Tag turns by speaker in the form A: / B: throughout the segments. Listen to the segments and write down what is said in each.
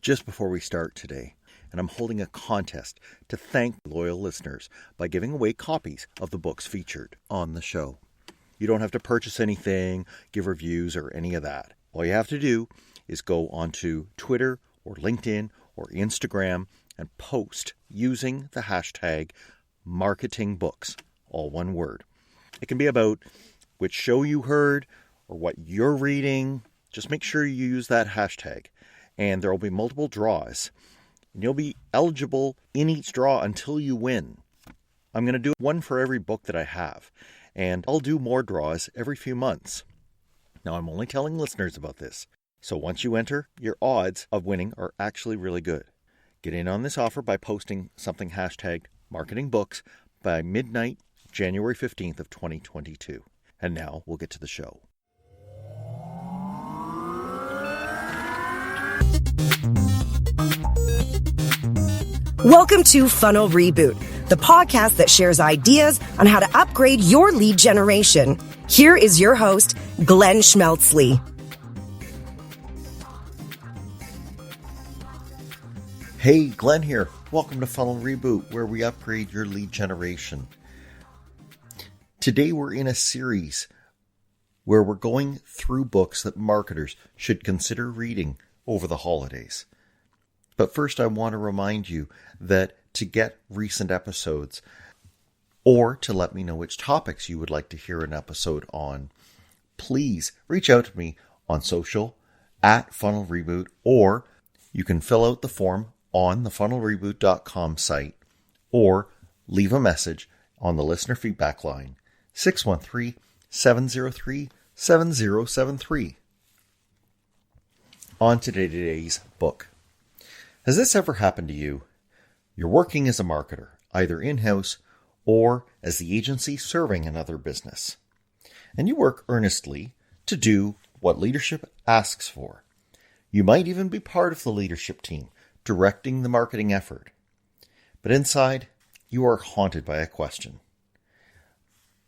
A: just before we start today, and I'm holding a contest to thank loyal listeners by giving away copies of the books featured on the show. You don't have to purchase anything, give reviews, or any of that. All you have to do is go onto Twitter or LinkedIn or Instagram and post using the hashtag marketingbooks, all one word. It can be about which show you heard or what you're reading. Just make sure you use that hashtag, and there will be multiple draws. And you'll be eligible in each draw until you win. I'm going to do one for every book that I have, and I'll do more draws every few months. Now, I'm only telling listeners about this, so once you enter, your odds of winning are actually really good. Get in on this offer by posting something hashtagged marketingbooks by midnight, January 15th of 2022. And now we'll get to the show.
B: Welcome to Funnel Reboot, the podcast that shares ideas on how to upgrade your lead generation. Here is your host, Glenn Schmeltzley.
A: Hey, Glenn here. Welcome to Funnel Reboot, where we upgrade your lead generation. Today we're in a series where we're going through books that marketers should consider reading over the holidays. But first, I want to remind you that to get recent episodes or to let me know which topics you would like to hear an episode on, please reach out to me on social at Funnel Reboot, or you can fill out the form on the funnelreboot.com site or leave a message on the listener feedback line 613-703-7073. On to today's book. Has this ever happened to you? You're working as a marketer, either in-house or as the agency serving another business. And you work earnestly to do what leadership asks for. You might even be part of the leadership team, directing the marketing effort. But inside, you are haunted by a question.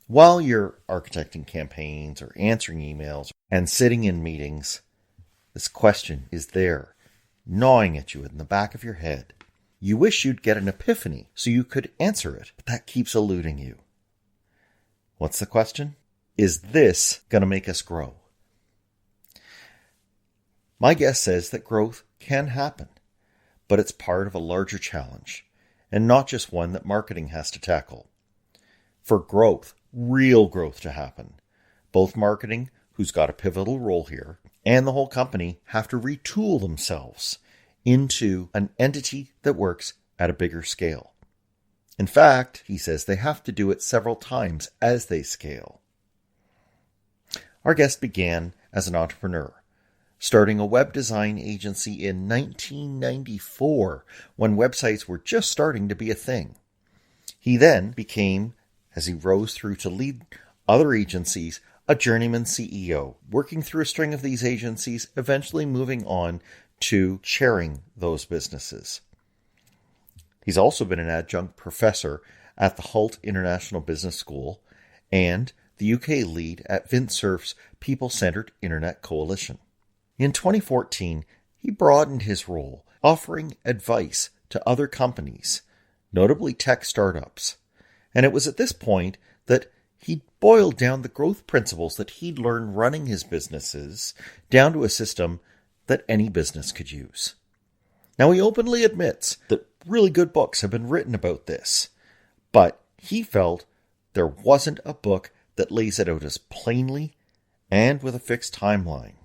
A: While you're architecting campaigns or answering emails and sitting in meetings, this question is there, gnawing at you in the back of your head. You wish you'd get an epiphany so you could answer it, but that keeps eluding you. What's the question? Is this going to make us grow? My guess says that growth can happen, but it's part of a larger challenge, and not just one that marketing has to tackle. For growth, real growth to happen, both marketing, who's got a pivotal role here, and the whole company have to retool themselves into an entity that works at a bigger scale. In fact, he says they have to do it several times as they scale. Our guest began as an entrepreneur, starting a web design agency in 1994 when websites were just starting to be a thing. He then became, as he rose through to lead other agencies, a journeyman CEO, working through a string of these agencies, eventually moving on to chairing those businesses. He's also been an adjunct professor at the Hult International Business School and the UK lead at VintSurf's People-Centered Internet Coalition. In 2014, he broadened his role, offering advice to other companies, notably tech startups. And it was at this point that he boiled down the growth principles that he'd learned running his businesses down to a system that any business could use. Now, he openly admits that really good books have been written about this, but he felt there wasn't a book that lays it out as plainly and with a fixed timeline.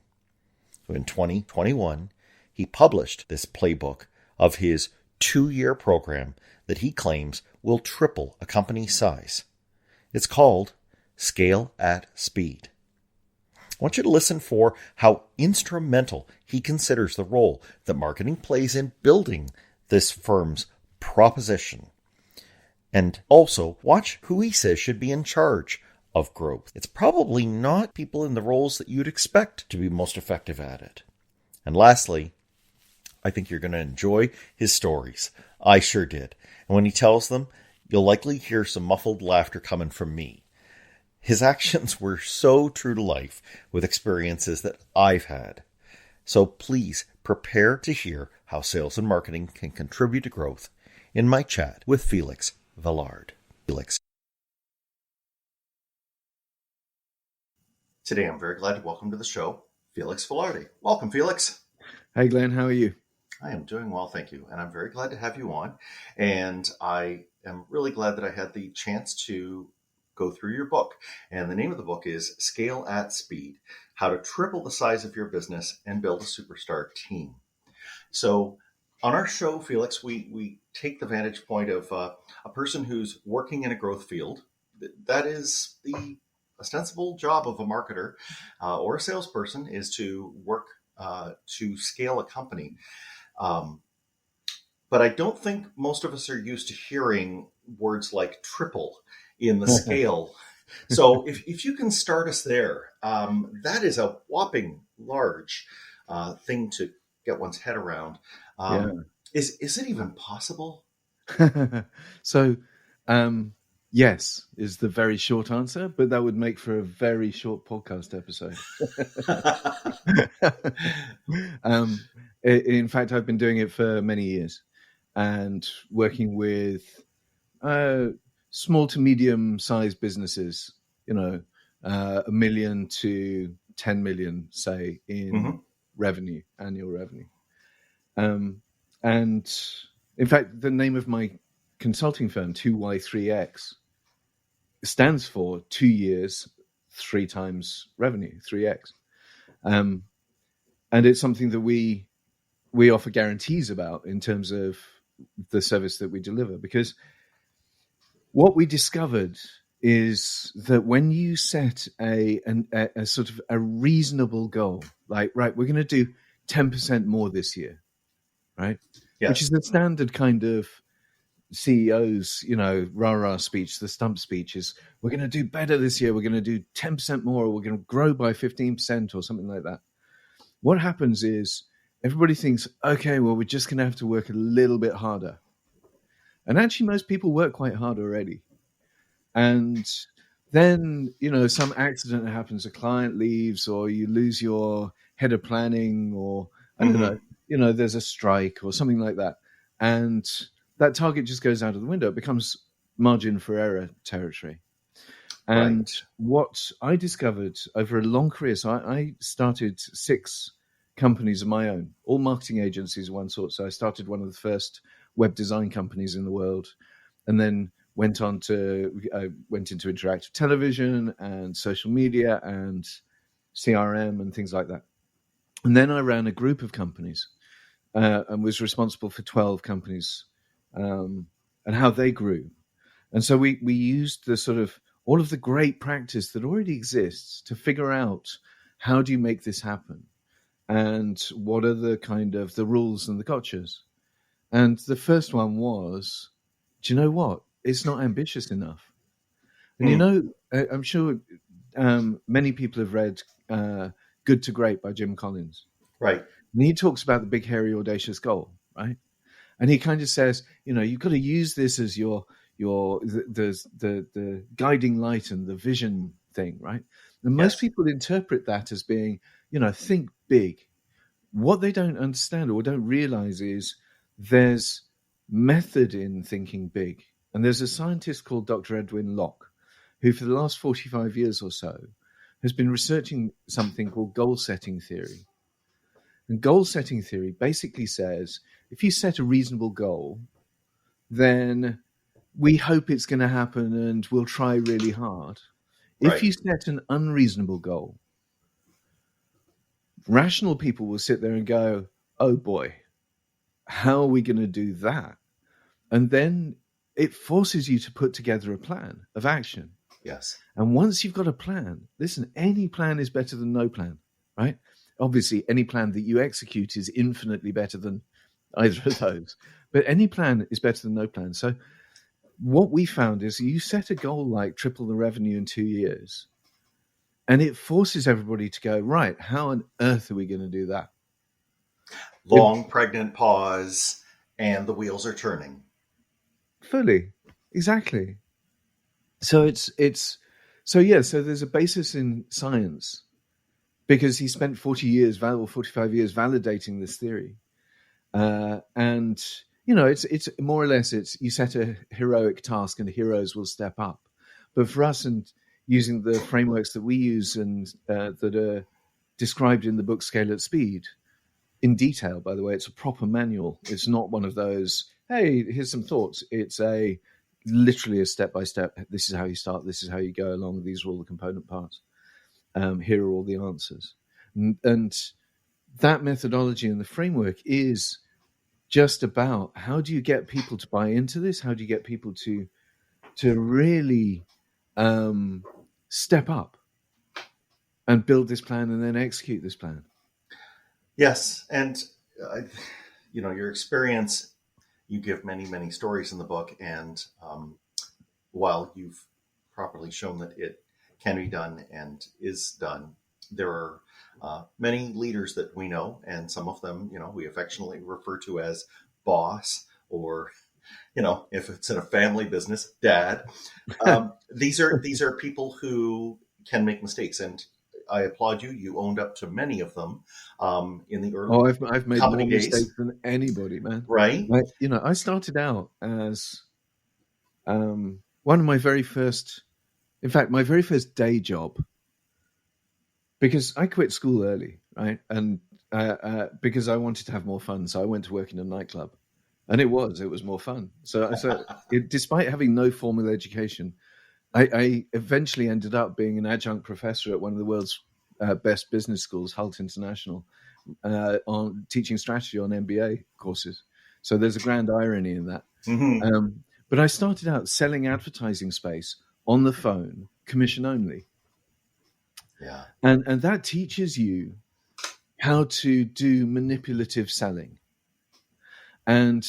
A: So in 2021, he published this playbook of his 2-year program that he claims will triple a company's size. It's called Scale at Speed. I want you to listen for how instrumental he considers the role that marketing plays in building this firm's proposition. And also watch who he says should be in charge of growth. It's probably not people in the roles that you'd expect to be most effective at it. And lastly, I think you're going to enjoy his stories. I sure did. And when he tells them, you'll likely hear some muffled laughter coming from me. His actions were so true to life with experiences that I've had. So please Prepare to hear how sales and marketing can contribute to growth in my chat with Felix Velarde. Felix. Today I'm very glad to welcome to the show Felix Velarde. Welcome, Felix.
C: Hey, Glenn, how are you?
A: I am doing well, thank you. And I'm very glad to have you on. And I am really glad that I had the chance to go through your book. And the name of the book is Scale at Speed: How to Triple the Size of Your Business and Build a Superstar Team. So on our show, Felix, we take the vantage point of a person who's working in a growth field. That is the ostensible job of a marketer or a salesperson, is to work to scale a company. But I don't think most of us are used to hearing words like triple in the scale. So if you can start us there, that is a whopping large thing to get one's head around. Is it even possible?
C: So, yes, is the very short answer, but that would make for a very short podcast episode. In fact, I've been doing it for many years and working with small to medium sized businesses, $1 million to 10 million, say, in revenue, annual revenue. And in fact, the name of my consulting firm, 2Y3X, stands for 2 years, 3 times revenue, 3X. And it's something that we offer guarantees about in terms of the service that we deliver, because what we discovered is that when you set a sort of a reasonable goal, like, right, we're going to do 10% more this year, right? Yes. Which is the standard kind of CEO's, rah-rah speech, the stump speech is, we're going to do better this year, we're going to do 10% more, or we're going to grow by 15% or something like that. What happens is everybody thinks, okay, well, we're just going to have to work a little bit harder. And actually, most people work quite hard already. And then, some accident happens, a client leaves, or you lose your head of planning, or I don't know, there's a strike or something like that. And that target just goes out of the window. It becomes margin for error territory. And what I discovered over a long career, so I started 6 companies of my own, all marketing agencies of one sort. So I started one of the first web design companies in the world, and then went into interactive television and social media and CRM and things like that. And then I ran a group of companies and was responsible for 12 companies and how they grew. And so we used the sort of all of the great practice that already exists to figure out, how do you make this happen? And what are the kind of the rules and the gotchas? And the first one was, do you know what? It's not ambitious enough. And I'm sure many people have read Good to Great by Jim Collins.
A: Right.
C: And he talks about the big, hairy, audacious goal, right? And he kind of says, you've got to use this as the guiding light and the vision thing, right? And most people interpret that as being, think big. What they don't understand or don't realize is there's method in thinking big. And there's a scientist called Dr. Edwin Locke, who for the last 45 years or so has been researching something called goal-setting theory. And goal-setting theory basically says, if you set a reasonable goal, then we hope it's going to happen and we'll try really hard. Right. If you set an unreasonable goal, rational people will sit there and go, oh boy, how are we going to do that? And then it forces you to put together a plan of action.
A: Yes.
C: And once you've got a plan, listen, any plan is better than no plan, right? Obviously, any plan that you execute is infinitely better than either of those. But any plan is better than no plan. So what we found is you set a goal like triple the revenue in 2 years, and it forces everybody to go, right, how on earth are we going to do that?
A: Long, pregnant pause, and the wheels are turning.
C: Fully. Exactly. So so there's a basis in science because he spent 45 years validating this theory. And, it's more or less, you set a heroic task and heroes will step up. But for us, and using the frameworks that we use and that are described in the book Scale at Speed, in detail, by the way, it's a proper manual. It's not one of those, hey, here's some thoughts. It's literally a step-by-step. This is how you start. This is how you go along. These are all the component parts. Here are all the answers. And that methodology and the framework is just about how do you get people to buy into this? How do you get people to really step up and build this plan and then execute this plan?
A: Yes. And, your experience, you give many, many stories in the book. And while you've properly shown that it can be done and is done, there are many leaders that we know, and some of them, we affectionately refer to as boss, or, if it's in a family business, dad. These are people who can make mistakes, and I applaud you. You owned up to many of them in the early.
C: Oh, I've made more
A: days.
C: Mistakes than anybody, man.
A: Right?
C: I started out as one of my very first, in fact, my very first day job, because I quit school early, right? And because I wanted to have more fun, so I went to work in a nightclub, and it was more fun. So despite having no formal education, I eventually ended up being an adjunct professor at one of the world's best business schools, Hult International, on teaching strategy on MBA courses. So there's a grand irony in that.
A: Mm-hmm.
C: But I started out selling advertising space on the phone, commission only.
A: Yeah.
C: And that teaches you how to do manipulative selling. And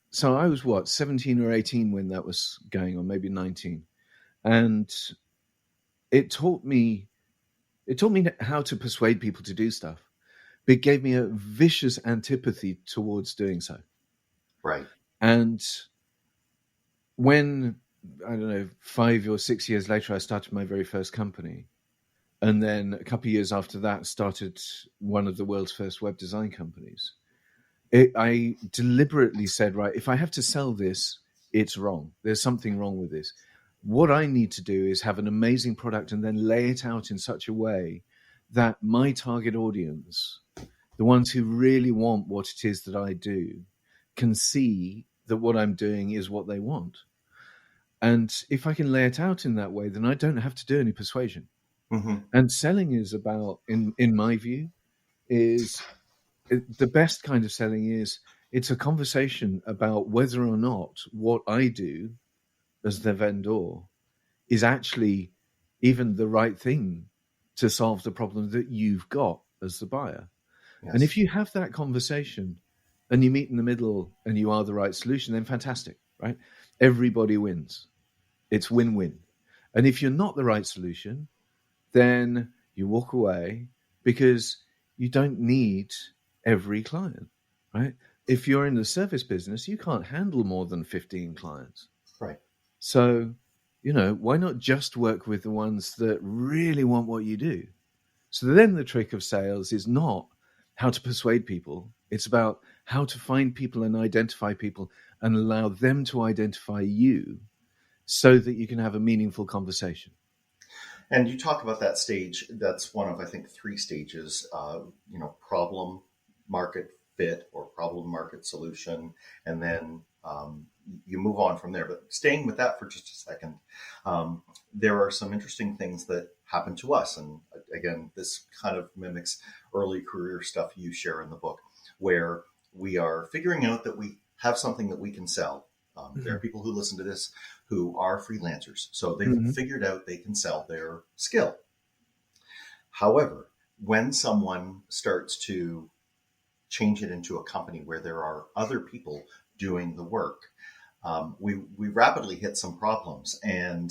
C: so I was 17 or 18 when that was going on, maybe 19. And it taught me how to persuade people to do stuff. But it gave me a vicious antipathy towards doing so.
A: Right.
C: And when, 5 or 6 years later, I started my very first company. And then a couple of years after that, started one of the world's first web design companies. I deliberately said, right, if I have to sell this, it's wrong. There's something wrong with this. What I need to do is have an amazing product and then lay it out in such a way that my target audience, the ones who really want what it is that I do, can see that what I'm doing is what they want. And if I can lay it out in that way, then I don't have to do any persuasion.
A: Mm-hmm.
C: And selling is about, in my view, the best kind of selling is it's a conversation about whether or not what I do as the vendor is actually even the right thing to solve the problem that you've got as the buyer. Yes. And if you have that conversation and you meet in the middle and you are the right solution, then fantastic, right? Everybody wins. It's win-win. And if you're not the right solution, then you walk away because you don't need every client, right? If you're in the service business, you can't handle more than 15 clients.
A: Right.
C: So, why not just work with the ones that really want what you do? So then the trick of sales is not how to persuade people. It's about how to find people and identify people and allow them to identify you so that you can have a meaningful conversation.
A: And you talk about that stage. That's one of, I think, 3 stages, problem, market fit, or problem, market, solution. And then you move on from there. But staying with that for just a second, there are some interesting things that happen to us. And again, this kind of mimics early career stuff you share in the book, where we are figuring out that we have something that we can sell. There are people who listen to this who are freelancers. So they've figured out they can sell their skill. However, when someone starts to change it into a company where there are other people doing the work, we rapidly hit some problems. And,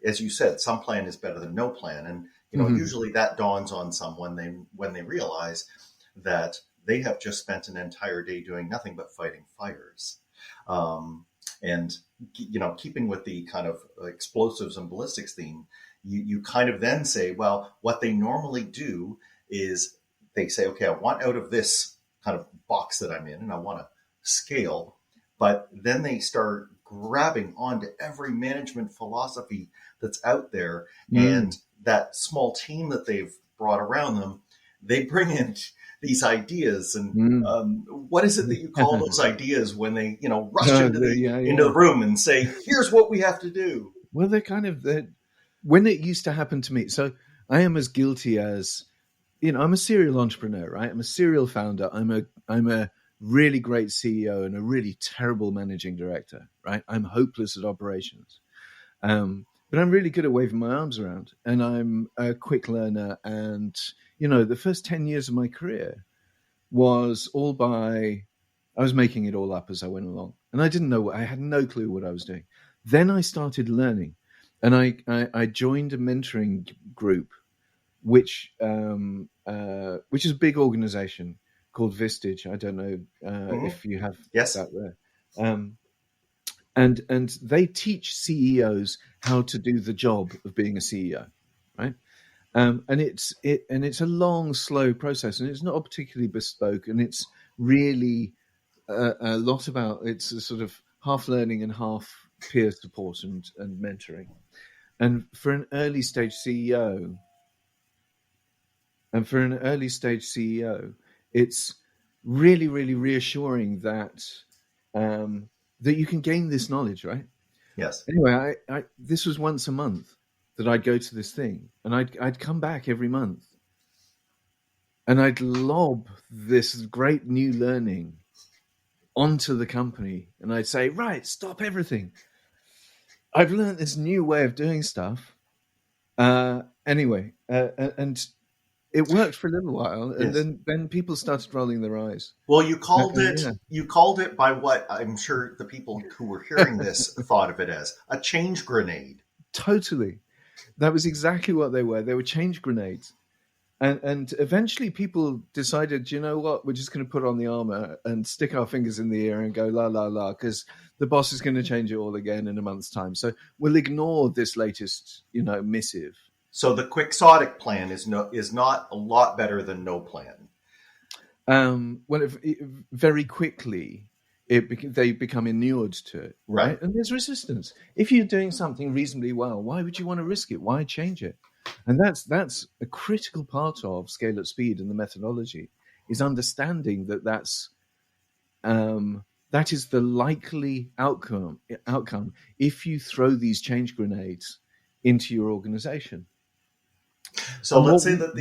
A: as you said, some plan is better than no plan. And, usually that dawns on someone when they realize that they have just spent an entire day doing nothing but fighting fires. And, keeping with the kind of explosives and ballistics theme, you kind of then say, well, what they normally do is they say, okay, I want out of this kind of box that I'm in and I want to scale. But then they start grabbing onto every management philosophy that's out there. And that small team that they've brought around them, they bring in these ideas. And what is it that you call those ideas when they, rush into the room and say, here's what we have to do?
C: Well, they're kind of, when it used to happen to me. So I am as guilty as, I'm a serial entrepreneur, right? I'm a serial founder. I'm a really great CEO and a really terrible managing director, right? I'm hopeless at operations. But I'm really good at waving my arms around, and I'm a quick learner. And, the first 10 years of my career was I was making it all up as I went along. And I had no clue what I was doing. Then I started learning, and I joined a mentoring group, which is a big organization called Vistage. I don't know if you have that there. And they teach CEOs how to do the job of being a CEO, right? And it's a long, slow process, and it's not particularly bespoke, and it's really a lot about, it's a sort of half learning and half peer support and mentoring. And for an early stage CEO, it's really, really reassuring that that you can gain this knowledge, right?
A: Yes.
C: Anyway, I this was once a month that I'd go to this thing, and I'd come back every month, and I'd lob this great new learning onto the company, and I'd say, right, stop everything. I've learned this new way of doing stuff. Anyway, and it worked for a little while, and then people started rolling their eyes.
A: Well, you called it by what I'm sure the people who were hearing this thought of it as a change grenade.
C: Totally. That was exactly what they were. They were change grenades. And eventually people decided, you know what, we're just going to put on the armor and stick our fingers in the air and go, la, la, la, because the boss is going to change it all again in a month's time. So we'll ignore this latest, missive.
A: So the quixotic plan is not a lot better than no plan.
C: Very quickly, they become inured to it, right? And there's resistance. If you're doing something reasonably well, why would you want to risk it? Why change it? And that's a critical part of Scale at Speed and the methodology, is understanding that is the likely outcome if you throw these change grenades into your organization.
A: So let's say that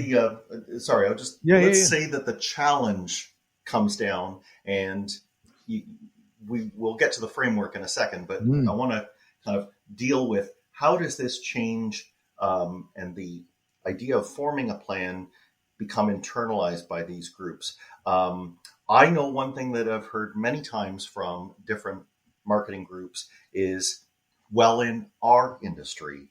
A: say that the challenge comes down, and we will get to the framework in a second, but I want to kind of deal with how does this change and the idea of forming a plan become internalized by these groups. I know one thing that I've heard many times from different marketing groups is, well, in our industry,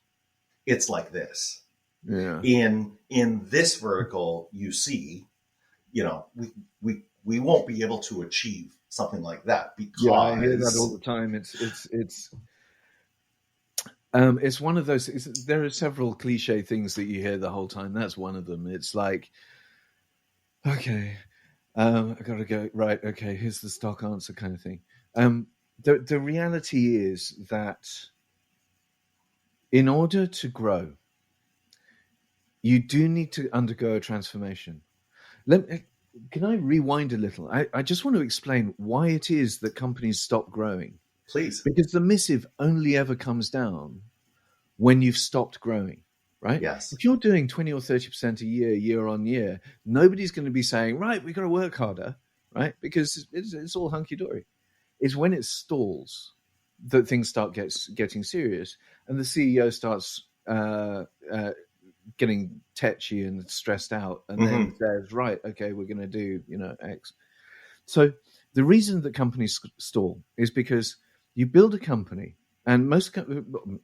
A: it's like this.
C: Yeah.
A: In this vertical, you see, we won't be able to achieve something like that because
C: I hear that all the time. It's one of those. There are several cliche things that you hear the whole time. That's one of them. It's like, okay, I got to go. Right, okay, here's the stock answer kind of thing. The reality is that in order to grow, you do need to undergo a transformation. Can I rewind a little? I just want to explain why it is that companies stop growing.
A: Please.
C: Because the missive only ever comes down when you've stopped growing, right?
A: Yes.
C: If you're doing 20 or 30% a year on year, nobody's going to be saying, right, we've got to work harder, right? Because it's all hunky-dory. It's when it stalls that things start getting serious, and the CEO starts getting tetchy and stressed out, and then says, right, okay, we're going to do, X. So the reason that companies stall is because you build a company, and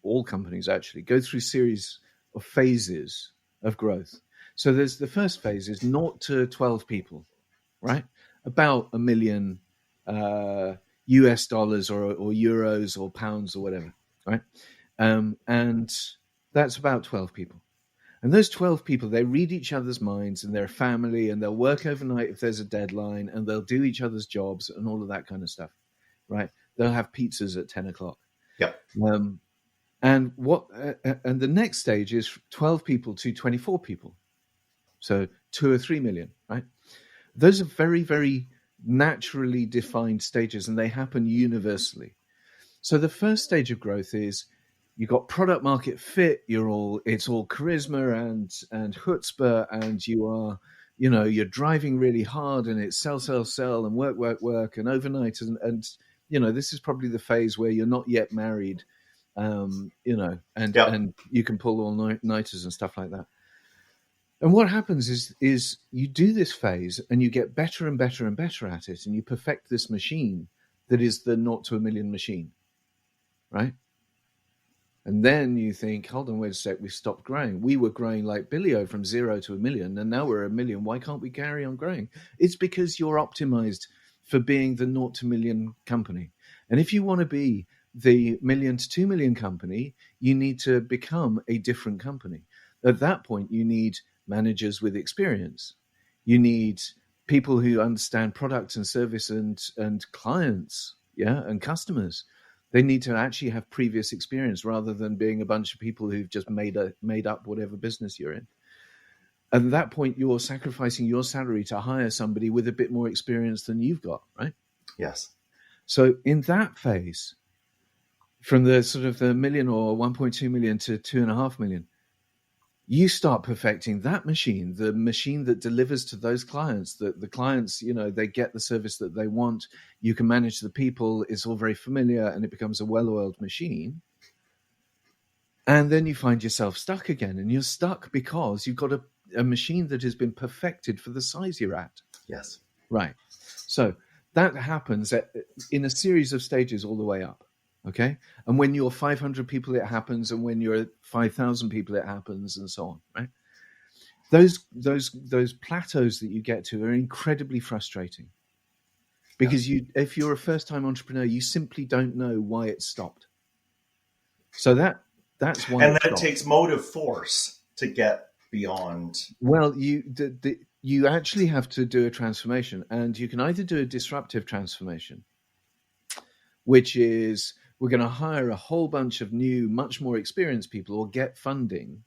C: all companies actually go through a series of phases of growth. So there's the first phase is 0 to 12 people, right? About $1 million US dollars or euros or pounds or whatever, right? And That's about 12 people. And those 12 people, they read each other's minds and their family, and they'll work overnight if there's a deadline, and they'll do each other's jobs and all of that kind of stuff, right? They'll have pizzas at 10 o'clock.
A: Yep.
C: And the next stage is 12 people to 24 people. So 2 or 3 million, right? Those are very, very naturally defined stages, and they happen universally. So the first stage of growth is you've got product market fit. It's all charisma and chutzpah, and you're driving really hard, and it's sell, and work, and overnight, and this is probably the phase where you're not yet married, and you can pull all nighters and stuff like that. And what happens is you do this phase, and you get better and better and better at it, and you perfect this machine that is the 0 to 1 million machine, right? And then you think, hold on, wait a sec, we've stopped growing. We were growing like Billio from 0 to 1 million, and now we're 1 million. Why can't we carry on growing? It's because you're optimized for being the 0 to 1 million company. And if you want to be the 1 million to 2 million company, you need to become a different company. At that point, you need managers with experience. You need people who understand product and service and clients, and customers. They need to actually have previous experience rather than being a bunch of people who've just made up whatever business you're in. At that point, you're sacrificing your salary to hire somebody with a bit more experience than you've got, right?
A: Yes.
C: So in that phase, from the sort of the million or 1.2 million to 2.5 million, you start perfecting that machine, the machine that delivers to those clients, that the clients, they get the service that they want. You can manage the people. It's all very familiar, and it becomes a well-oiled machine. And then you find yourself stuck again, and you're stuck because you've got a machine that has been perfected for the size you're at.
A: Yes.
C: Right. So that happens in a series of stages all the way up. Okay. And when you're 500 people, it happens. And when you're 5,000 people, it happens, and so on. Right. Those plateaus that you get to are incredibly frustrating because if you're a first time entrepreneur, you simply don't know why it stopped. So that's why.
A: And then it takes motive force to get beyond.
C: Well, you actually have to do a transformation, and you can either do a disruptive transformation, which is, we're going to hire a whole bunch of new, much more experienced people or get funding.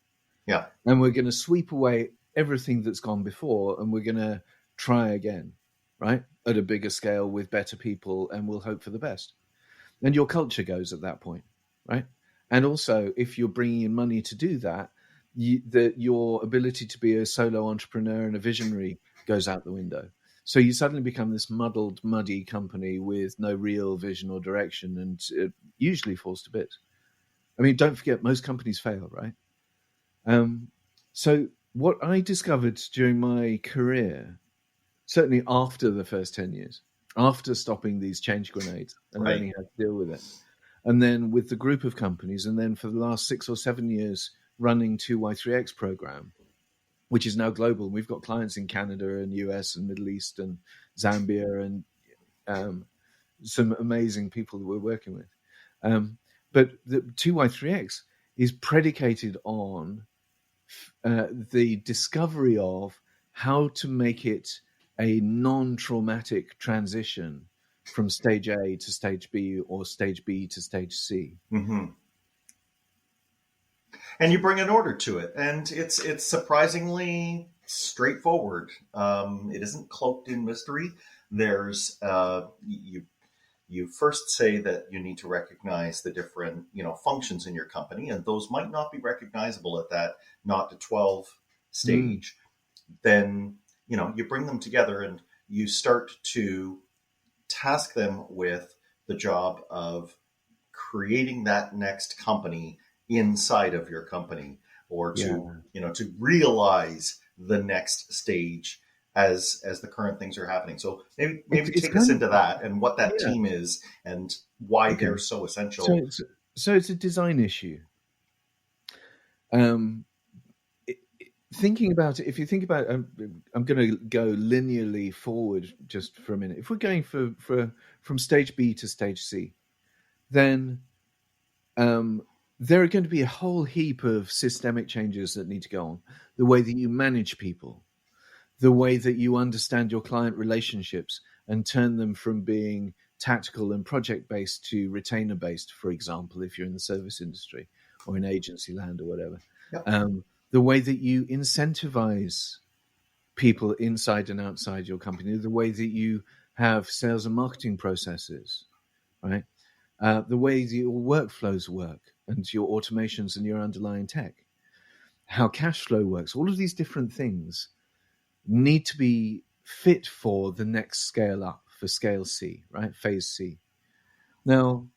A: Yeah.
C: And we're going to sweep away everything that's gone before, and we're going to try again, right? At a bigger scale with better people, and we'll hope for the best. And your culture goes at that point, right? And also, if you're bringing in money to do that, your ability to be a solo entrepreneur and a visionary goes out the window. So you suddenly become this muddled, muddy company with no real vision or direction, and it usually falls to bits. I mean, don't forget, most companies fail, right? So what I discovered during my career, certainly after the first 10 years, after stopping these change grenades and learning how to deal with it, and then with the group of companies, and then for the last 6 or 7 years running 2Y3X program, which is now global. We've got clients in Canada and US and Middle East and Zambia and some amazing people that we're working with. But the 2Y3X is predicated on the discovery of how to make it a non-traumatic transition from stage A to stage B or stage B to stage C.
A: Mm-hmm. And you bring an order to it, and it's surprisingly straightforward. It isn't cloaked in mystery. There's you first say that you need to recognize the different functions in your company, and those might not be recognizable at that 0 to 12 stage. Then you bring them together, and you start to task them with the job of creating that next company inside of your company, or to to realize the next stage as the current things are happening. So maybe take us into that and what that team is and why they're so essential.
C: So it's a design issue. Thinking about it, if you think about I'm going to go linearly forward just for a minute. If we're going from stage B to stage C, then there are going to be a whole heap of systemic changes that need to go on. The way that you manage people, the way that you understand your client relationships and turn them from being tactical and project-based to retainer-based, for example, if you're in the service industry or in agency land or whatever.
A: Yep.
C: The way that you incentivize people inside and outside your company, the way that you have sales and marketing processes, right? The way that your workflows work and your automations and your underlying tech, how cash flow works, all of these different things need to be fit for the next scale up, for scale C, right? Phase C. Now,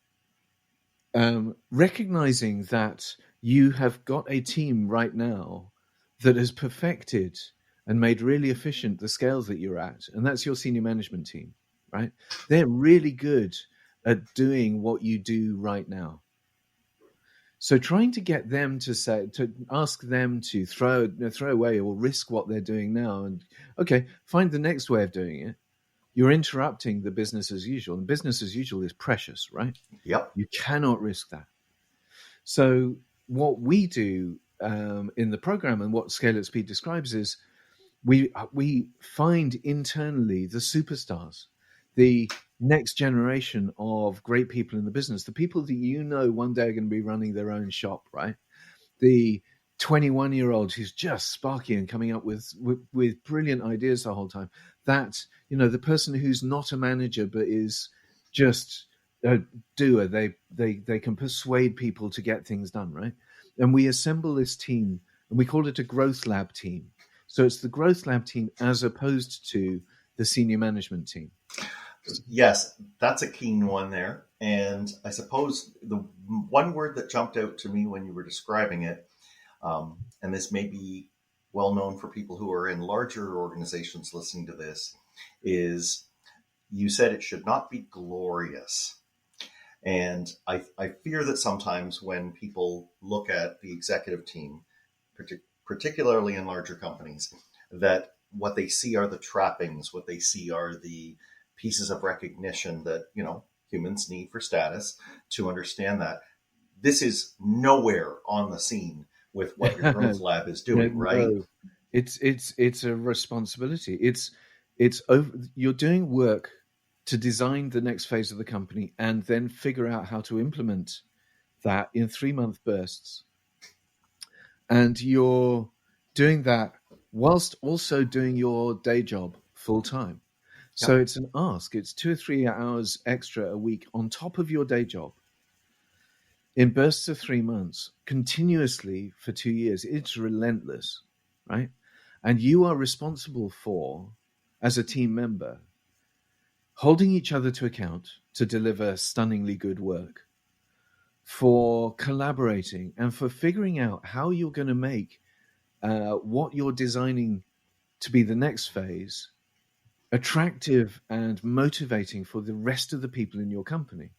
C: recognizing that you have got a team right now that has perfected and made really efficient the scales that you're at, and that's your senior management team, right? They're really good at doing what you do right now. So trying to get them to ask them to throw away or risk what they're doing now and, okay, find the next way of doing it, you're interrupting the business as usual. And business as usual is precious, right?
A: Yep.
C: You cannot risk that. So what we do in the program and what Scale at Speed describes is we find internally the superstars, the next generation of great people in the business, the people that you know one day are going to be running their own shop, right? The 21-year-old who's just sparky and coming up with brilliant ideas the whole time. That, the person who's not a manager but is just a doer. They can persuade people to get things done, right? And we assemble this team and we call it a growth lab team. So it's the growth lab team as opposed to the senior management team.
A: Yes, that's a keen one there. And I suppose the one word that jumped out to me when you were describing it, and this may be well known for people who are in larger organizations listening to this, is you said it should not be glorious. And I fear that sometimes when people look at the executive team, particularly in larger companies, that what they see are the trappings, what they see are the pieces of recognition that, humans need for status, to understand that this is nowhere on the scene with what your growth lab is doing, right?
C: No. It's a responsibility. It's over. You're doing work to design the next phase of the company and then figure out how to implement that in 3-month bursts. And you're doing that whilst also doing your day job full time. So it's an ask. It's 2 or 3 hours extra a week on top of your day job in bursts of 3 months, continuously for 2 years. It's relentless, right? And you are responsible for, as a team member, holding each other to account to deliver stunningly good work, for collaborating and for figuring out how you're going to make what you're designing to be the next phase attractive and motivating for the rest of the people in your company.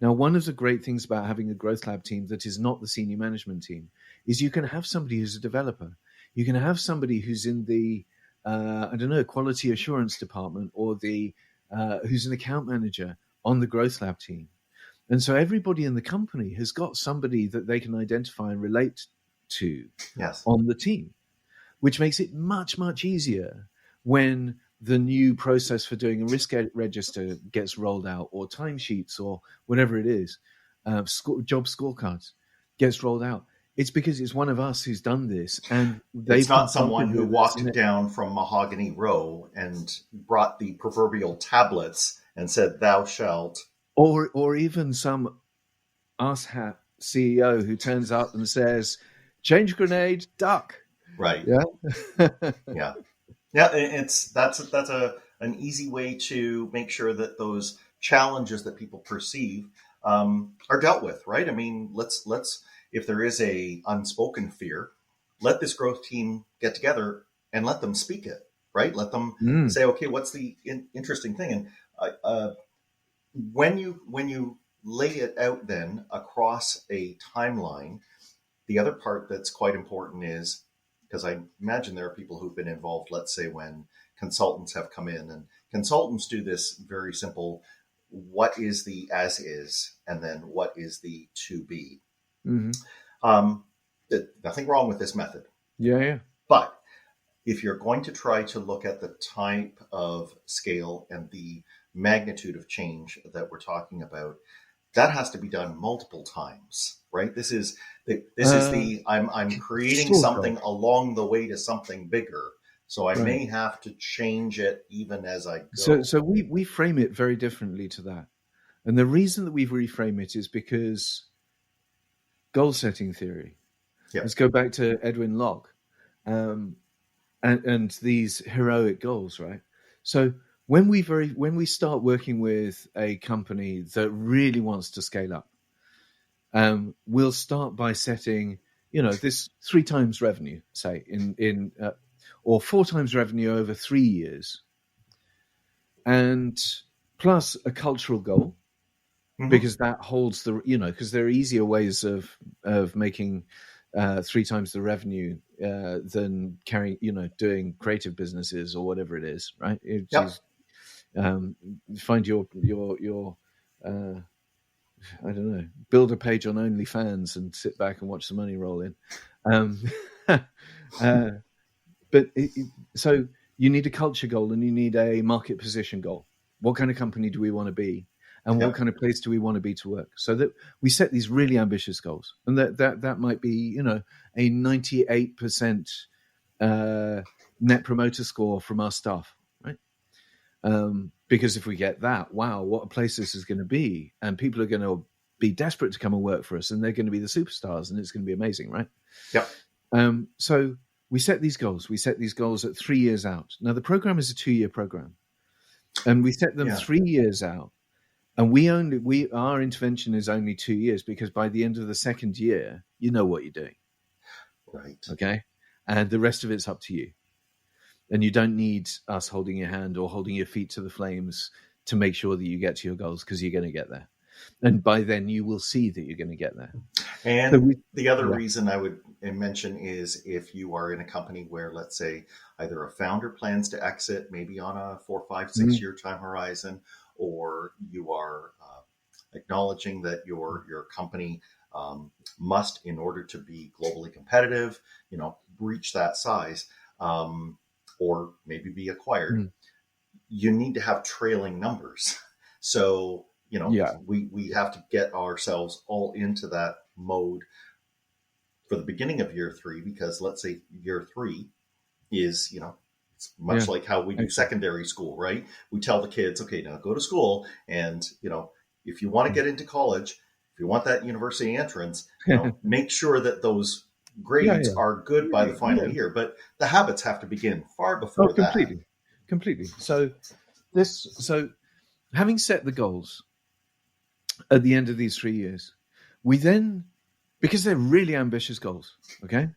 C: Now, one of the great things about having a growth lab team that is not the senior management team is you can have somebody who's a developer. You can have somebody who's in the, quality assurance department, or the who's an account manager on the growth lab team. And so everybody in the company has got somebody that they can identify and relate to on the team, which makes it much, much easier when the new process for doing a risk register gets rolled out, or timesheets, or whatever it is, job scorecards gets rolled out. It's because it's one of us who's done this, and
A: it's not someone who walked down from Mahogany Row and brought the proverbial tablets and said, "Thou shalt,"
C: or even some asshat CEO who turns up and says, "Change grenade, duck."
A: Right.
C: Yeah.
A: Yeah. Yeah, that's an easy way to make sure that those challenges that people perceive are dealt with, right? I mean, let's if there is a unspoken fear, let this growth team get together and let them speak it, right? Let them say, okay, what's the interesting thing? And when you lay it out then across a timeline, the other part that's quite important is, because I imagine there are people who've been involved, let's say, when consultants have come in, and consultants do this very simple: what is the as is, and then what is the to be? Um, Nothing wrong with this method.
C: Yeah.
A: But if you're going to try to look at the type of scale and the magnitude of change that we're talking about, that has to be done multiple times, right? This is the I'm creating something along the way to something bigger. So I may have to change it even as I go.
C: So we frame it very differently to that. And the reason that we reframe it is because goal setting theory.
A: Yeah.
C: Let's go back to Edwin Locke and these heroic goals, right? So when we start working with a company that really wants to scale up, we'll start by setting, this 3 times revenue, say in or 4 times revenue over 3 years, and plus a cultural goal, because that holds because there are easier ways of making 3 times the revenue than doing creative businesses or whatever it is, right? Find your I don't know, build a page on OnlyFans and sit back and watch the money roll in. So you need a culture goal and you need a market position goal. What kind of company do we want to be? And what kind of place do we want to be to work? So that we set these really ambitious goals. And that might be, a 98% net promoter score from our staff, right? Because if we get that, wow, what a place this is going to be. And people are going to be desperate to come and work for us. And they're going to be the superstars. And it's going to be amazing, right?
A: Yep.
C: So we set these goals. We set these goals at 3 years out. Now, the program is a 2-year program. And we set them 3 years out. And our intervention is only 2 years, because by the end of the second year, you know what you're doing.
A: Right.
C: Okay. And the rest of it's up to you. And you don't need us holding your hand or holding your feet to the flames to make sure that you get to your goals, because you're going to get there. And by then you will see that you're going to get there.
A: And the other reason I would mention is if you are in a company where, let's say, either a founder plans to exit, maybe on a 4, 5, 6 year time horizon, or you are acknowledging that your company must, in order to be globally competitive, reach that size, or maybe be acquired, you need to have trailing numbers. So, we have to get ourselves all into that mode for the beginning of year 3, because let's say year 3 is, it's much like how we do secondary school, right? We tell the kids, okay, now go to school. And, if you want to get into college, if you want that university entrance, make sure that those grades are good by the final year. But the habits have to begin far before that.
C: Completely. So having set the goals at the end of these 3 years, we then, because they're really ambitious goals, okay?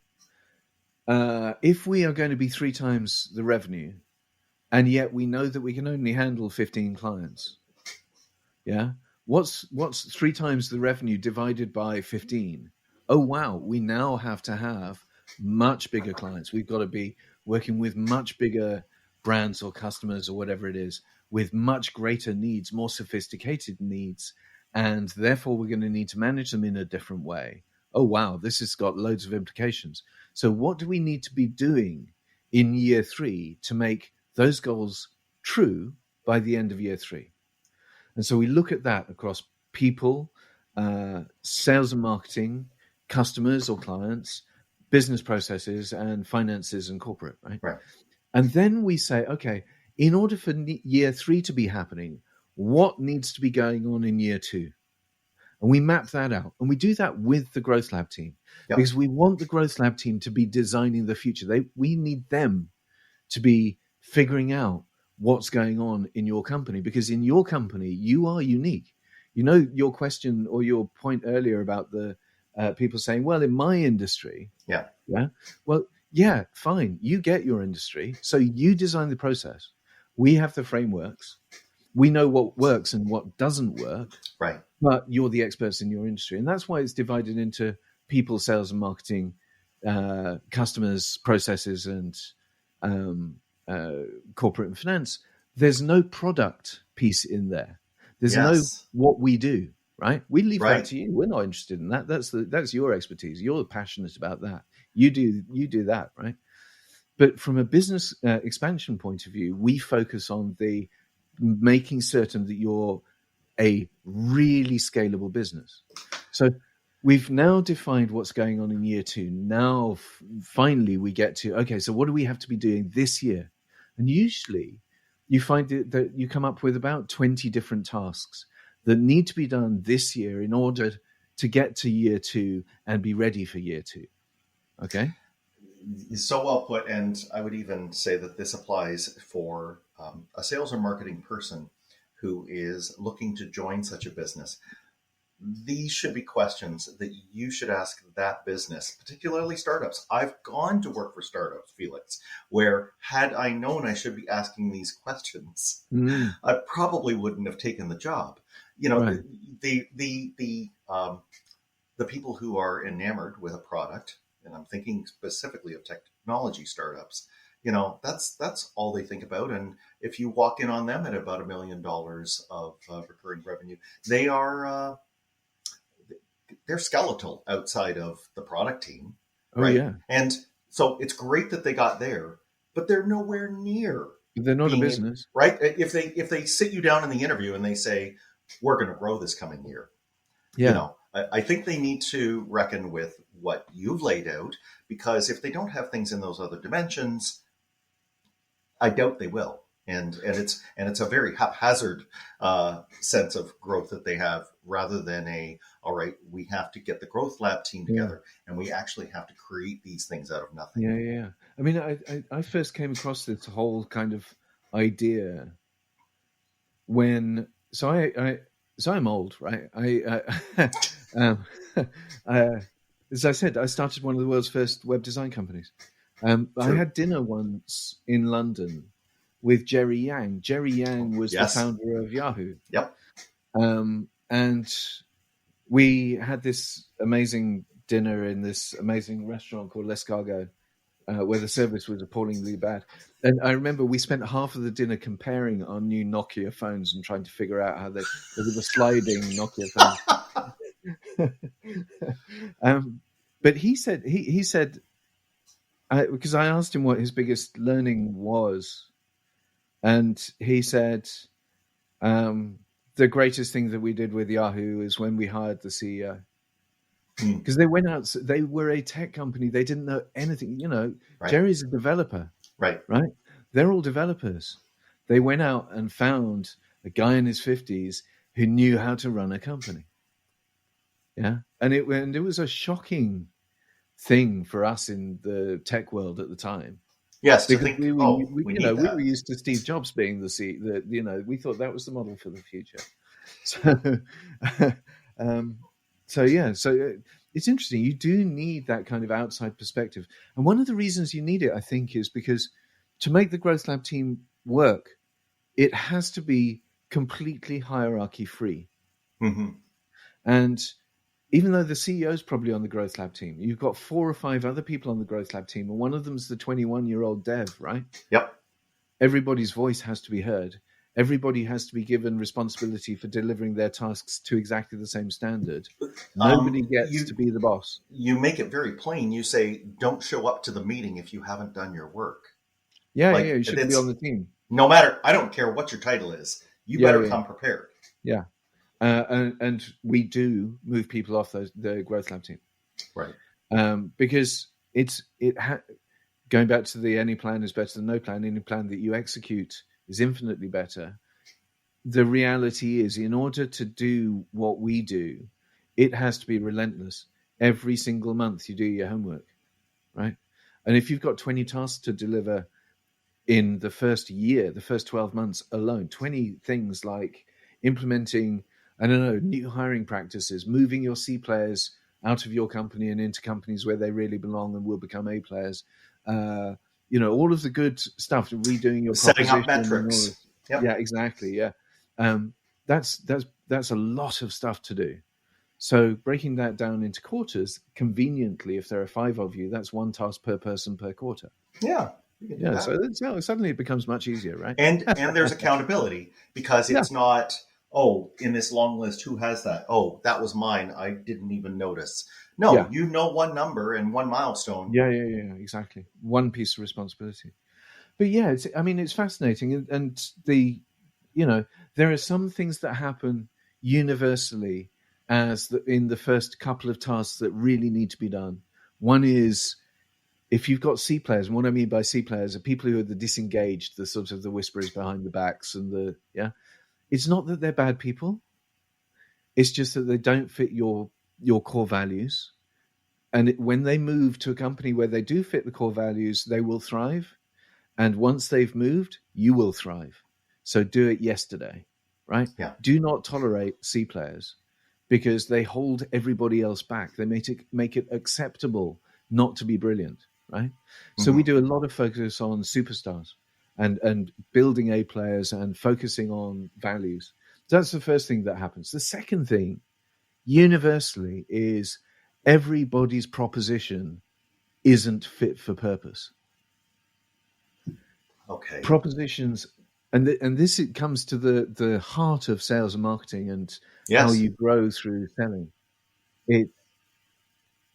C: If we are going to be 3 times the revenue, and yet we know that we can only handle 15 clients, what's 3 times the revenue divided by 15? Oh, wow, we now have to have much bigger clients. We've got to be working with much bigger brands or customers or whatever it is, with much greater needs, more sophisticated needs, and therefore we're going to need to manage them in a different way. Oh, wow, this has got loads of implications. So what do we need to be doing in year 3 to make those goals true by the end of year 3? And so we look at that across people, sales and marketing, customers or clients, business processes, and finances and corporate, right? And then we say, okay, in order for year 3 to be happening, what needs to be going on in year 2? And we map that out. And we do that with the Growth Lab team, because we want the Growth Lab team to be designing the future. We need them to be figuring out what's going on in your company, because in your company, you are unique. Your question or your point earlier about the people saying, well, in my industry. Well, fine. You get your industry. So you design the process. We have the frameworks. We know what works and what doesn't work.
A: Right.
C: But you're the experts in your industry. And that's why it's divided into people, sales and marketing, customers, processes, and corporate and finance. There's no product piece in there. There's no what we do, right? We leave
A: Right.
C: that to you. We're not interested in that. That's your expertise. You're passionate about that. You do that, right? But from a business expansion point of view, we focus on the making certain that you're a really scalable business. So we've now defined what's going on in year 2. Now, finally, we get to, okay, so what do we have to be doing this year? And usually you find that you come up with about 20 different tasks that need to be done this year in order to get to year 2 and be ready for year 2. Okay?
A: So well put. And I would even say that this applies for a sales or marketing person who is looking to join such a business. These should be questions that you should ask that business, particularly startups. I've gone to work for startups, Felix, where had I known I should be asking these questions, I probably wouldn't have taken the job. You know,
C: Right.
A: the people who are enamored with a product, and I'm thinking specifically of technology startups, you know, that's all they think about. And if you walk in on them at about $1 million of recurring revenue, they're skeletal outside of the product team, right?
C: Yeah.
A: And so it's great that they got there, but they're nowhere near.
C: They're not a business,
A: right? If they sit you down in the interview and they say, "We're going to grow this coming year,"
C: yeah.
A: You know, I think they need to reckon with what you've laid out, because if they don't have things in those other dimensions, I doubt they will. And it's a very haphazard sense of growth that they have, rather than all right, we have to get the growth lab team together, and we actually have to create these things out of nothing.
C: Yeah. I mean, I first came across this whole kind of idea when I'm old, right? As I said, I started one of the world's first web design companies. I had dinner once in London with Jerry Yang. Jerry Yang was the founder of Yahoo.
A: Yep.
C: And we had this amazing dinner in this amazing restaurant called L'Escargot, where the service was appallingly bad. And I remember we spent half of the dinner comparing our new Nokia phones and trying to figure out how they were the sliding Nokia phones. But he said, because I asked him what his biggest learning was, and he said, the greatest thing that we did with Yahoo is when we hired the CEO. Because they went out, they were a tech company. They didn't know anything. You know, right. Jerry's a developer.
A: Right.
C: They're all developers. They went out and found a guy in his 50s who knew how to run a company. Yeah. And it was a shocking thing for us in the tech world at the time.
A: Yes,
C: because we were used to Steve Jobs being we thought that was the model for the future. So it's interesting. You do need that kind of outside perspective. And one of the reasons you need it, I think, is because to make the Growth Lab team work, it has to be completely hierarchy free.
A: Mm-hmm.
C: And even though the CEO is probably on the Growth Lab team, you've got 4 or 5 other people on the Growth Lab team, and one of them's the 21-year-old dev, right?
A: Yep.
C: Everybody's voice has to be heard. Everybody has to be given responsibility for delivering their tasks to exactly the same standard. Nobody gets to be the boss.
A: You make it very plain. You say, don't show up to the meeting if you haven't done your work.
C: Yeah, you should be on the team.
A: No matter, I don't care what your title is. You better come prepared.
C: Yeah. And we do move people off the Growth Lab team.
A: Right.
C: Because going back to the any plan is better than no plan, any plan that you execute is infinitely better. The reality is, in order to do what we do, it has to be relentless. Every single month you do your homework, right? And if you've got 20 tasks to deliver in the first year, the first 12 months alone, 20 things like implementing, I don't know, new hiring practices, moving your C players out of your company and into companies where they really belong and will become A players. All of the good stuff, redoing your
A: setting up metrics.
C: Yep. Yeah, exactly. Yeah. That's a lot of stuff to do. So breaking that down into quarters, conveniently, if there are 5 of you, that's 1 task per person per quarter.
A: Yeah.
C: So suddenly it becomes much easier, right?
A: And there's accountability, because it's not oh, in this long list, who has that? Oh, that was mine. I didn't even notice. No,
C: Yeah,
A: you know one number and one milestone.
C: yeah, exactly. One piece of responsibility. But yeah, it's fascinating, and there are some things that happen universally in the first couple of tasks that really need to be done. One is if you've got C players, and what I mean by C players are people who are the disengaged, the sort of the whisperers behind the backs, and it's not that they're bad people. It's just that they don't fit your core values. And when they move to a company where they do fit the core values, they will thrive. And once they've moved, you will thrive. So do it yesterday, right?
A: Yeah.
C: Do not tolerate C players because they hold everybody else back. They make it acceptable not to be brilliant, right? So we do a lot of focus on superstars and building A players and focusing on values. So that's the first thing that happens. The second thing, universally, is everybody's proposition isn't fit for purpose.
A: Okay.
C: Propositions, and this it comes to the heart of sales and marketing and how
A: Yes.
C: you grow through selling.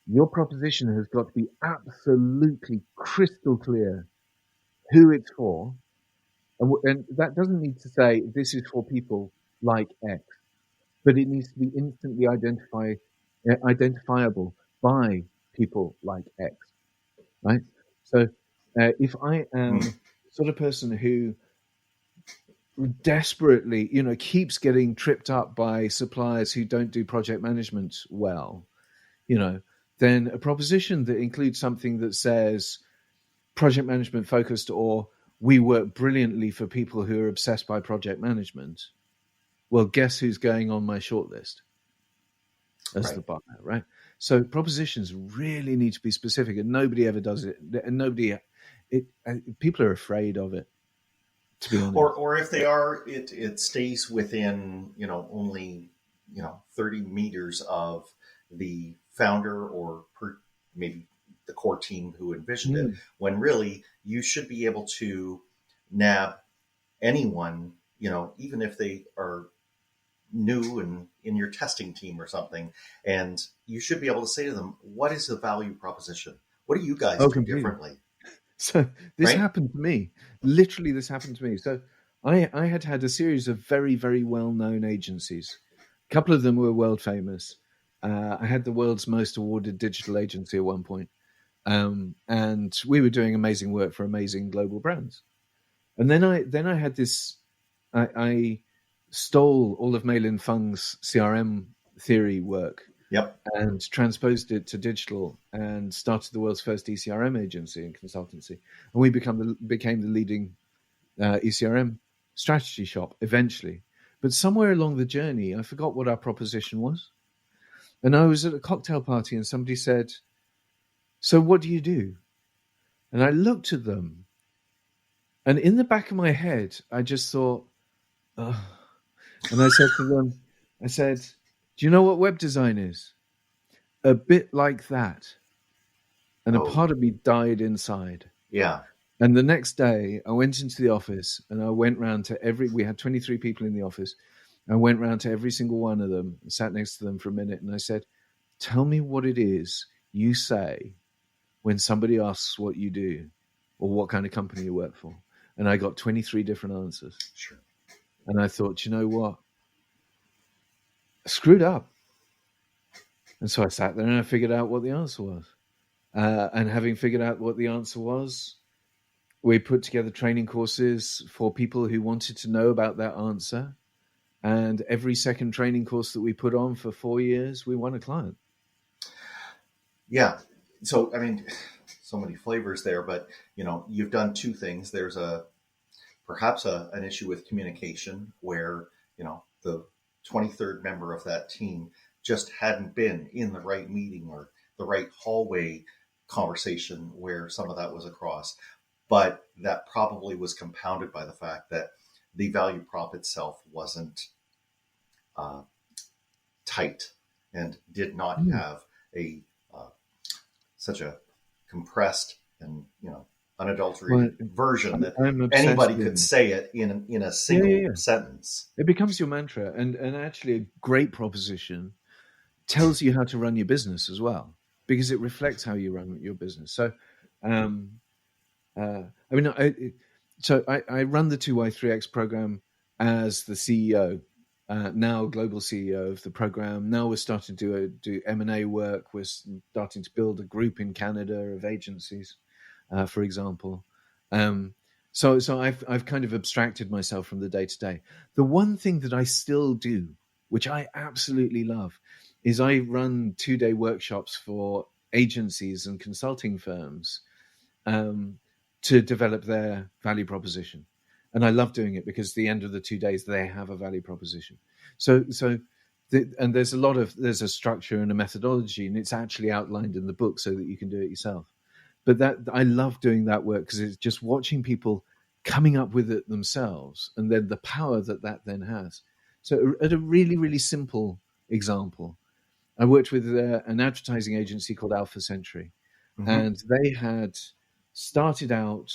C: Your proposition has got to be absolutely crystal clear who it's for, and that doesn't need to say this is for people like X, but it needs to be instantly identifiable by people like X, right? So if I am the sort of person who desperately, keeps getting tripped up by suppliers who don't do project management well, then a proposition that includes something that says project management focused or we work brilliantly for people who are obsessed by project management. Well, guess who's going on my shortlist as the buyer, right? So propositions really need to be specific, and nobody ever does it, and people are afraid of it. To be honest.
A: Or if they are, it stays within, only, 30 meters of the founder or maybe the core team who envisioned it, when really you should be able to nab anyone, even if they are new and in your testing team or something, and you should be able to say to them, what is the value proposition? What do you guys do
C: completely
A: differently?
C: So this happened to me. Literally, this happened to me. So I had a series of very, very well-known agencies. A couple of them were world famous. I had the world's most awarded digital agency at one point. And we were doing amazing work for amazing global brands. And then I had this, I stole all of Malin Fung's CRM theory work.
A: Yep.
C: And transposed it to digital and started the world's first ECRM agency and consultancy. And we became the leading ECRM strategy shop eventually. But somewhere along the journey, I forgot what our proposition was. And I was at a cocktail party and somebody said, so what do you do? And I looked at them. And in the back of my head, I just thought, oh. And I said to them, do you know what web design is? A bit like that. And a part of me died inside.
A: Yeah.
C: And the next day, I went into the office and I went round to we had 23 people in the office. I went round to every single one of them and sat next to them for a minute. And I said, tell me what it is you say when somebody asks what you do or what kind of company you work for. And I got 23 different answers.
A: Sure.
C: And I thought, you know what? I screwed up. And so I sat there and I figured out what the answer was. And having figured out what the answer was, we put together training courses for people who wanted to know about that answer. And every second training course that we put on for 4 years, we won a client.
A: Yeah. So, so many flavors there, but, you've done two things. There's perhaps an issue with communication where, the 23rd member of that team just hadn't been in the right meeting or the right hallway conversation where some of that was across. But that probably was compounded by the fact that the value prop itself wasn't tight and did not have such a compressed and unadulterated version that
C: I'm obsessed
A: anybody
C: with.
A: could say it in a
C: Yeah, yeah,
A: single
C: yeah.
A: sentence.
C: It becomes your mantra, and actually a great proposition tells you how to run your business as well, because it reflects how you run your business. So, um, I mean, I run the 2Y3X program as the CEO, now global CEO of the program. Now we're starting to do M&A work. We're starting to build a group in Canada of agencies, for example. So I've kind of abstracted myself from the day to day. The one thing that I still do, which I absolutely love, is I run 2-day workshops for agencies and consulting firms to develop their value proposition. And I love doing it because at the end of the 2 days, they have a value proposition. And there's a structure and a methodology, and it's actually outlined in the book so that you can do it yourself. But that I love doing that work because it's just watching people coming up with it themselves, and then the power that then has. So at a really, really simple example, I worked with an advertising agency called Alpha Century, and they had started out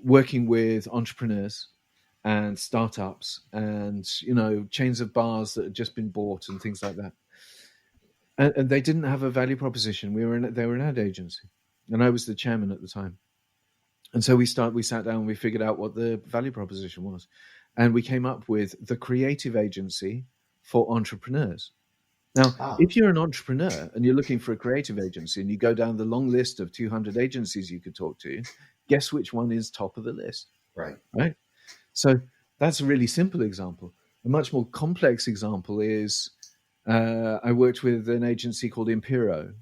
C: working with entrepreneurs and startups and chains of bars that had just been bought and things like that. And they didn't have a value proposition. They were an ad agency, and I was the chairman at the time. And so we sat down and we figured out what the value proposition was, and we came up with the creative agency for entrepreneurs. Now, if you're an entrepreneur and you're looking for a creative agency and you go down the long list of 200 agencies you could talk to, guess which one is top of the list?
A: Right.
C: So that's a really simple example. A much more complex example is I worked with an agency called Impero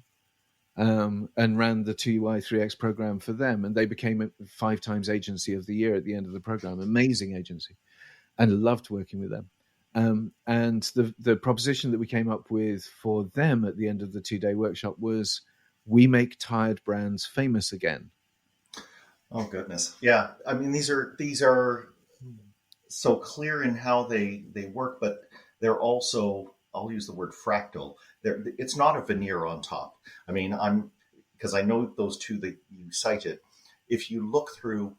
C: and ran the 2Y3X program for them. And they became a 5 times agency of the year at the end of the program. Amazing agency. And loved working with them. And the proposition that we came up with for them at the end of the 2-day workshop was, we make tired brands famous again.
A: Oh goodness. Yeah. I mean, these are so clear in how they work, but they're also, I'll use the word fractal. It's not a veneer on top. I mean, because I know those two that you cited, if you look through,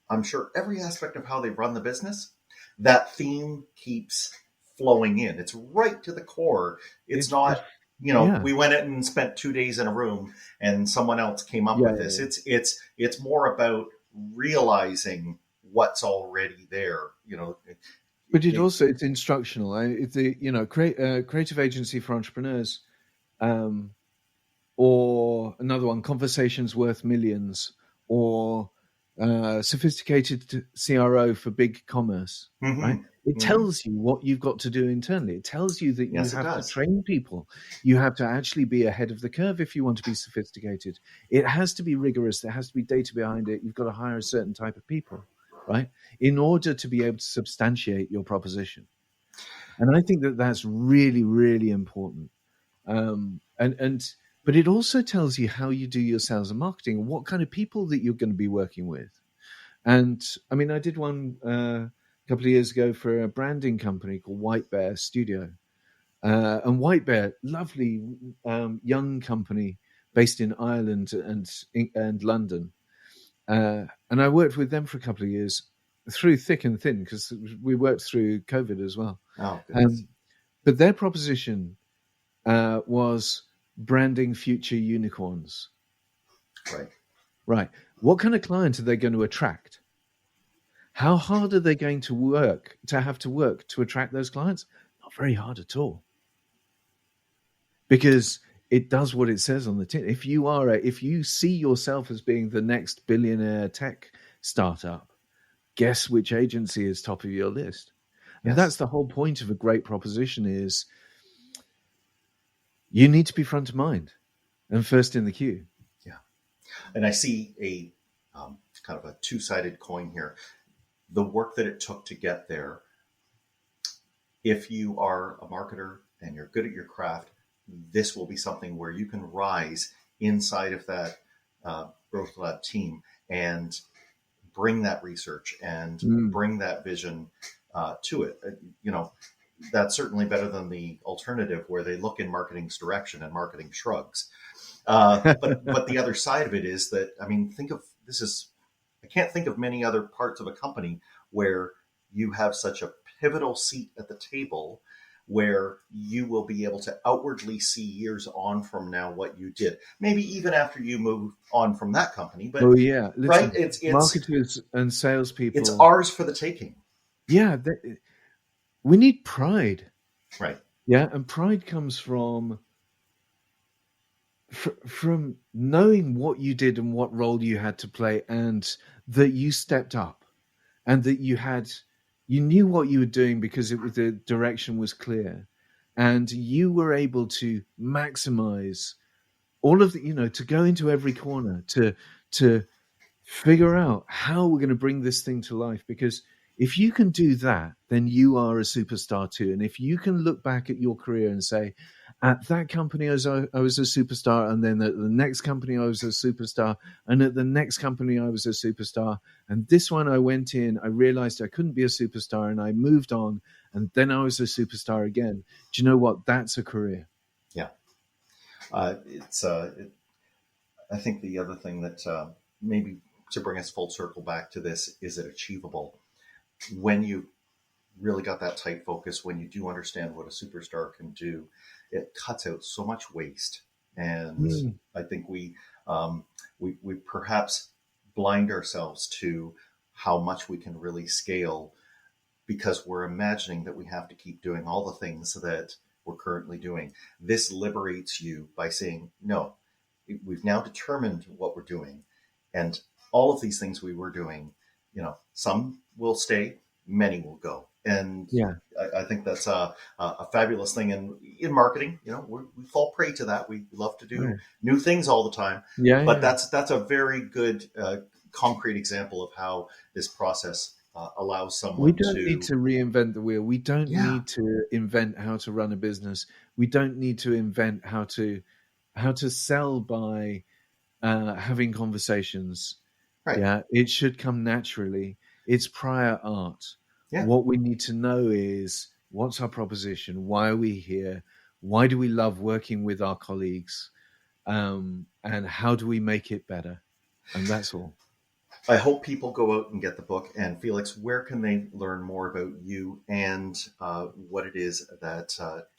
A: I'm sure every aspect of how they run the business, that theme keeps flowing in. It's right to the core. It's not, we went in and spent 2 days in a room and someone else came up with this. Yeah. It's more about realizing what's already there,
C: But it's instructional. It's creative agency for entrepreneurs, or another one, Conversations Worth Millions, or sophisticated CRO for big commerce, right? It tells you what you've got to do internally. It tells you that you have to train people. You have to actually be ahead of the curve if you want to be sophisticated. It has to be rigorous. There has to be data behind it. You've got to hire a certain type of people, right, in order to be able to substantiate your proposition. And I think that that's really, really important. But it also tells you how you do your sales and marketing and what kind of people that you're going to be working with. And I mean, I did one a couple of years ago for a branding company called White Bear Studio. And White Bear, lovely young company based in Ireland and London. And I worked with them for a couple of years through thick and thin because we worked through COVID as well.
A: Oh,
C: but their proposition was branding future unicorns. Right. What kind of client are they going to attract? How hard are they going to have to work to attract those clients? Not very hard at all. Because it does what it says on the tin. If you see yourself as being the next billionaire tech startup, guess which agency is top of your list? And that's the whole point of a great proposition is you need to be front of mind and first in the queue.
A: Yeah. And I see a kind of a two-sided coin here. The work that it took to get there, if you are a marketer and you're good at your craft, this will be something where you can rise inside of that growth lab team and bring that research and bring that vision to it. That's certainly better than the alternative where they look in marketing's direction and marketing shrugs. But the other side of it is that, I mean, I can't think of many other parts of a company where you have such a pivotal seat at the table where you will be able to outwardly see years on from now what you did. Maybe even after you move on from that company. But
C: Listen,
A: right, it's
C: marketers and salespeople.
A: It's ours for the taking.
C: Yeah, we need pride.
A: Right.
C: Yeah, and pride comes from knowing what you did and what role you had to play, and that you stepped up, and that you knew what you were doing because the direction was clear, and you were able to maximize all of the, to go into every corner to figure out how we're going to bring this thing to life. Because if you can do that, then you are a superstar too. And if you can look back at your career and say, at that company I was a superstar, and then at the next company I was a superstar, and at the next company I was a superstar, and this one I went in, I realized I couldn't be a superstar, and I moved on, and then I was a superstar again. Do you know what? That's a career.
A: Yeah. I think the other thing that maybe to bring us full circle back to this, is it achievable? When you really got that tight focus, when you do understand what a superstar can do, it cuts out so much waste. And I think we perhaps blind ourselves to how much we can really scale, because we're imagining that we have to keep doing all the things that we're currently doing. This liberates you by saying, no, we've now determined what we're doing, and all of these things we were doing, some will stay, many will go. And I think that's a fabulous thing. And in marketing, we fall prey to that. We love to do new things all the time. But that's a very good concrete example of how this process allows someone
C: We don't need to reinvent the wheel. We don't need to invent how to run a business. We don't need to invent how to sell by having conversations.
A: Right.
C: Yeah, it should come naturally. It's prior art. Yeah. What we need to know is, what's our proposition? Why are we here? Why do we love working with our colleagues? And how do we make it better? And that's all.
A: I hope people go out and get the book. And Felix, where can they learn more about you and what it is that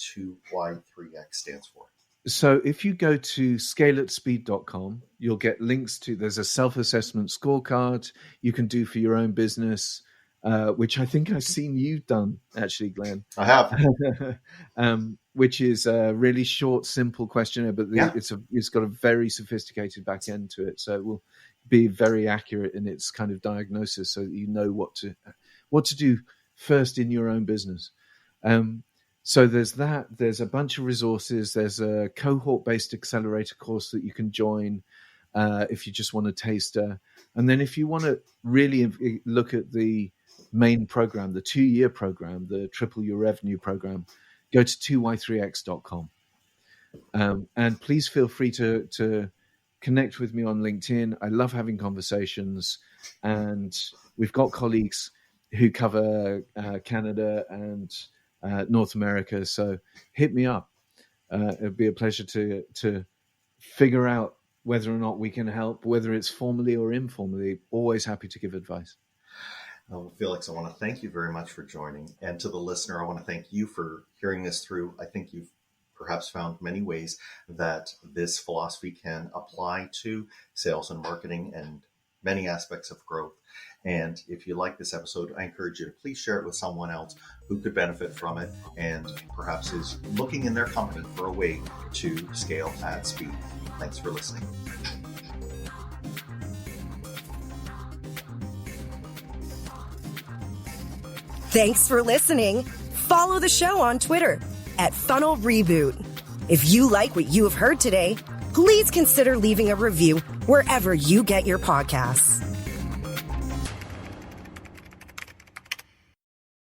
A: 2Y3X stands for?
C: So if you go to scaleatspeed.com, you'll get links to, there's a self-assessment scorecard you can do for your own business, which I think I've seen you've done, actually, Glenn.
A: I have.
C: Which is a really short, simple questionnaire, but it's got a very sophisticated back end to it. So it will be very accurate in its kind of diagnosis, so that you know what to do first in your own business. So there's that. There's a bunch of resources. There's a cohort-based accelerator course that you can join if you just want a taster. And then if you want to really look at the main program, the 2-year program, the Triple Your Revenue program, go to 2y3x.com. And please feel free to connect with me on LinkedIn. I love having conversations. And we've got colleagues who cover Canada and North America, so hit me up. It'd be a pleasure to figure out whether or not we can help, whether it's formally or informally. Always happy to give advice.
A: Well, Felix, I want to thank you very much for joining. And to the listener, I want to thank you for hearing this through. I think you've perhaps found many ways that this philosophy can apply to sales and marketing and many aspects of growth. And if you like this episode, I encourage you to please share it with someone else who could benefit from it and perhaps is looking in their company for a way to scale at speed. Thanks for listening.
B: Thanks for listening. Follow the show on Twitter @Funnel Reboot. If you like what you have heard today, please consider leaving a review wherever you get your podcasts.